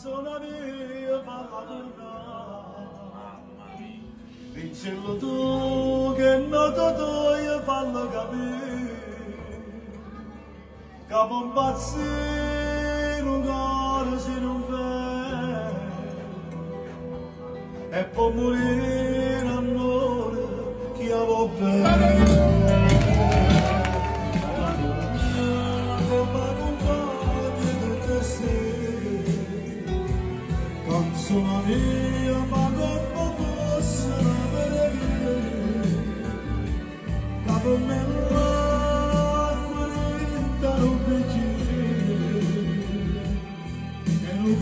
canzone mia fa tornare. Vincerlo tu che noto tu gli fanno capire che può impazzire un cuore se non vede e può morire amore chi ha bene. Canzone mia ma come fosse una meraviglia che per me l'acqua non vedi e non